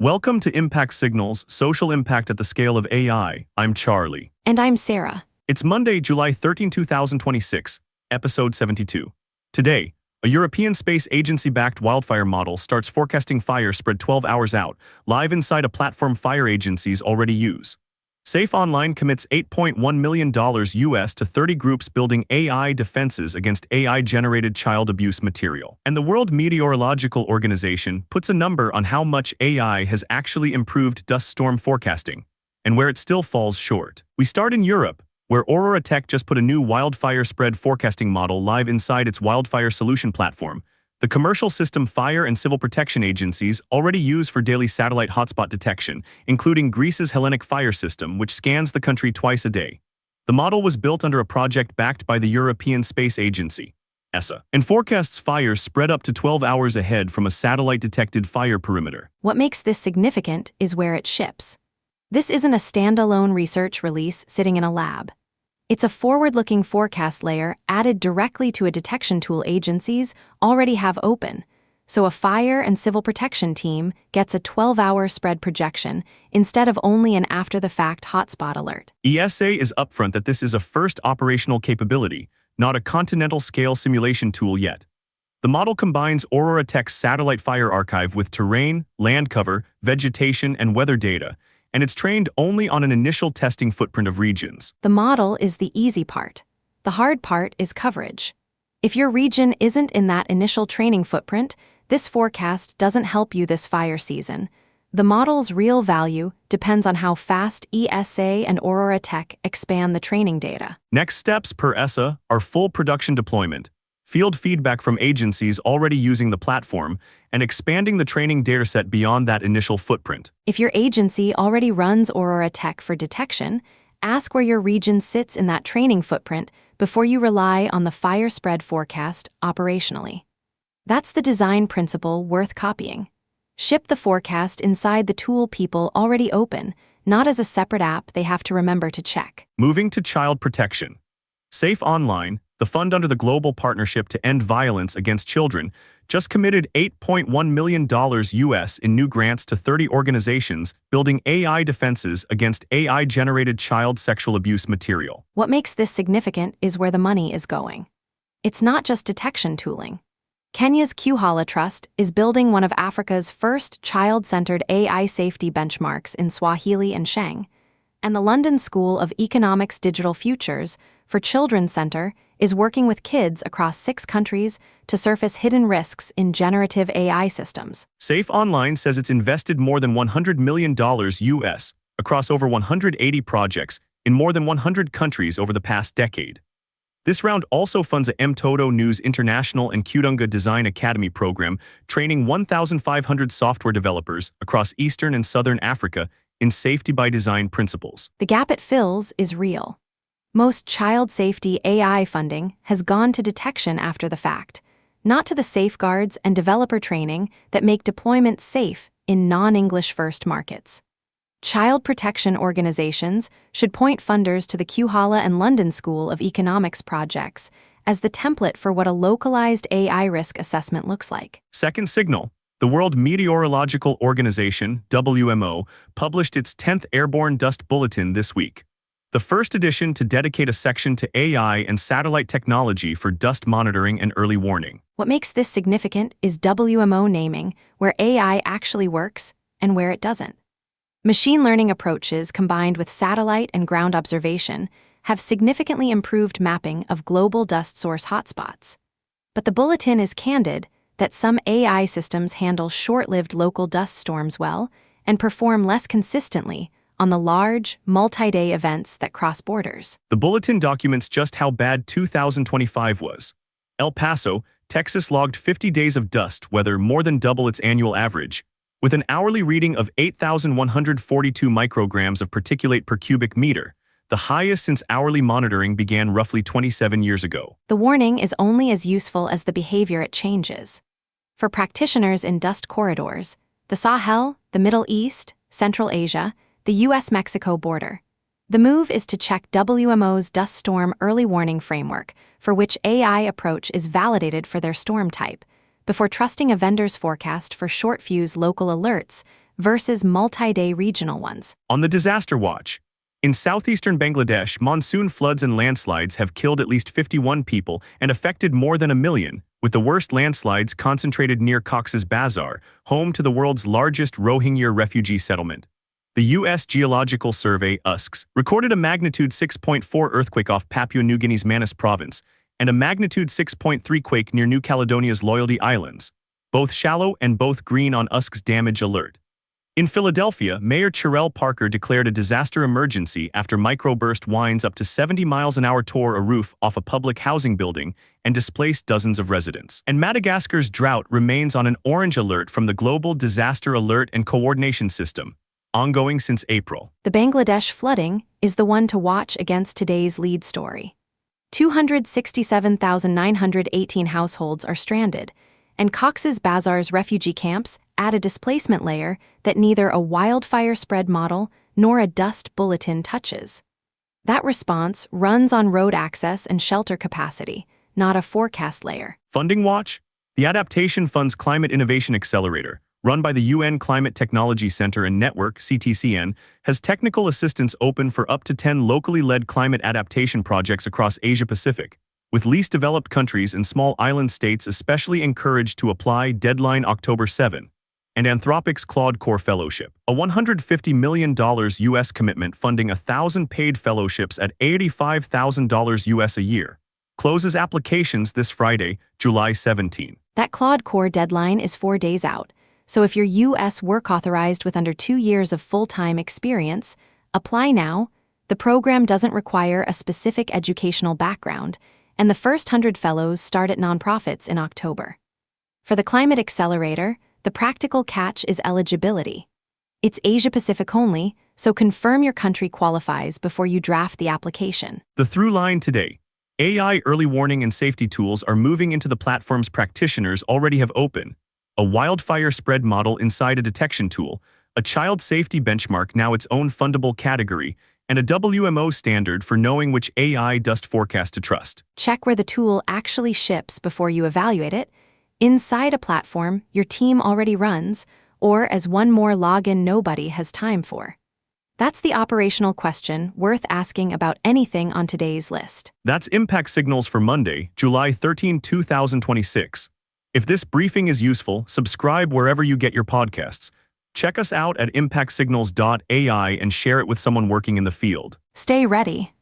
Welcome to Impact Signals, Social Impact at the Scale of AI. I'm Charlie. And I'm Sarah. It's Monday, July 13, 2026, episode 72. Today, a European Space Agency-backed wildfire model starts forecasting fire spread 12 hours out, live inside a platform fire agencies already use. Safe Online commits $8.1 million US to 30 groups building AI defenses against AI-generated child abuse material. And the World Meteorological Organization puts a number on how much AI has actually improved dust storm forecasting, and where it still falls short. We start in Europe, where OroraTech just put a new wildfire spread forecasting model live inside its wildfire solution platform, the commercial system fire and civil protection agencies already use for daily satellite hotspot detection, including Greece's Hellenic fire system, which scans the country twice a day. The model was built under a project backed by the European Space Agency, ESA, and forecasts fires spread up to 12 hours ahead from a satellite-detected fire perimeter. What makes this significant is where it ships. This isn't a standalone research release sitting in a lab. It's a forward-looking forecast layer added directly to a detection tool agencies already have open, so a fire and civil protection team gets a 12-hour spread projection instead of only an after-the-fact hotspot alert. ESA is upfront that this is a first operational capability, not a continental-scale simulation tool yet. The model combines OroraTech's satellite fire archive with terrain, land cover, vegetation, and weather data, and it's trained only on an initial testing footprint of regions. The model is the easy part. The hard part is coverage. If your region isn't in that initial training footprint, this forecast doesn't help you this fire season. The model's real value depends on how fast ESA and OroraTech expand the training data. Next steps per ESA are full production deployment, field feedback from agencies already using the platform, and expanding the training dataset beyond that initial footprint. If your agency already runs OroraTech for detection, ask where your region sits in that training footprint before you rely on the fire spread forecast operationally. That's the design principle worth copying. Ship the forecast inside the tool people already open, not as a separate app they have to remember to check. Moving to child protection. Safe Online, the fund under the Global Partnership to End Violence Against Children, just committed $8.1 million US in new grants to 30 organizations building AI defenses against AI-generated child sexual abuse material. What makes this significant is where the money is going. It's not just detection tooling. Kenya's Kuhala Trust is building one of Africa's first child-centered AI safety benchmarks in Swahili and Sheng, and the London School of Economics Digital Futures for Children's Center is working with kids across 6 countries to surface hidden risks in generative AI systems. Safe Online says it's invested more than $100 million US across over 180 projects in more than 100 countries over the past decade. This round also funds a Mtoto News International and Kudunga Design Academy program, training 1,500 software developers across Eastern and Southern Africa in safety by design principles. The gap it fills is real. Most child safety AI funding has gone to detection after the fact, not to the safeguards and developer training that make deployment safe in non-English first markets. Child protection organizations should point funders to the Kuhala and London School of Economics projects as the template for what a localized AI risk assessment looks like. Second signal. The World Meteorological Organization, WMO, published its 10th Airborne Dust Bulletin this week, the first edition to dedicate a section to AI and satellite technology for dust monitoring and early warning. What makes this significant is WMO naming where AI actually works and where it doesn't. Machine learning approaches combined with satellite and ground observation have significantly improved mapping of global dust source hotspots. But the bulletin is candid that some AI systems handle short-lived local dust storms well and perform less consistently on the large, multi-day events that cross borders. The bulletin documents just how bad 2025 was. El Paso, Texas logged 50 days of dust weather, more than double its annual average, with an hourly reading of 8,142 micrograms of particulate per cubic meter, the highest since hourly monitoring began roughly 27 years ago. The warning is only as useful as the behavior it changes. For practitioners in dust corridors, the Sahel, the Middle East, Central Asia, the US-Mexico border, the move is to check WMO's dust storm early warning framework, for which AI approach is validated for their storm type, before trusting a vendor's forecast for short-fuse local alerts versus multi-day regional ones. On the disaster watch, in southeastern Bangladesh, monsoon floods and landslides have killed at least 51 people and affected more than 1 million, with the worst landslides concentrated near Cox's Bazar, home to the world's largest Rohingya refugee settlement. The U.S. Geological Survey (USGS) recorded a magnitude 6.4 earthquake off Papua New Guinea's Manus province and a magnitude 6.3 quake near New Caledonia's Loyalty Islands, both shallow and both green on USGS damage alert. In Philadelphia, Mayor Cherelle Parker declared a disaster emergency after microburst winds up to 70 miles an hour tore a roof off a public housing building and displaced dozens of residents. And Madagascar's drought remains on an orange alert from the Global Disaster Alert and Coordination System, ongoing since April. The Bangladesh flooding is the one to watch against today's lead story. 267,918 households are stranded, and Cox's Bazar's refugee camps add a displacement layer that neither a wildfire spread model nor a dust bulletin touches. That response runs on road access and shelter capacity, not a forecast layer. Funding Watch, the Adaptation Fund's Climate Innovation Accelerator, run by the UN Climate Technology Center and Network (CTCN), has technical assistance open for up to 10 locally led climate adaptation projects across Asia-Pacific, with least developed countries and small island states especially encouraged to apply. Deadline October 7. And Anthropic's Claude Core Fellowship, a $150 million U.S. commitment funding 1,000 paid fellowships at $85,000 U.S. a year, closes applications this Friday, July 17. That Claude Core deadline is 4 days out, so if you're U.S. work authorized with under 2 years of full-time experience, apply now. The program doesn't require a specific educational background, and the first 100 fellows start at nonprofits in October. For the Climate Accelerator, the practical catch is eligibility. It's Asia-Pacific only, so confirm your country qualifies before you draft the application. The through line today: AI early warning and safety tools are moving into the platforms practitioners already have open. A wildfire spread model inside a detection tool, a child safety benchmark now its own fundable category, and a WMO standard for knowing which AI dust forecast to trust. Check where the tool actually ships before you evaluate it, inside a platform your team already runs, or as one more login nobody has time for. That's the operational question worth asking about anything on today's list. That's Impact Signals for Monday, July 13, 2026. If this briefing is useful, subscribe wherever you get your podcasts. Check us out at impactsignals.ai and share it with someone working in the field. Stay ready.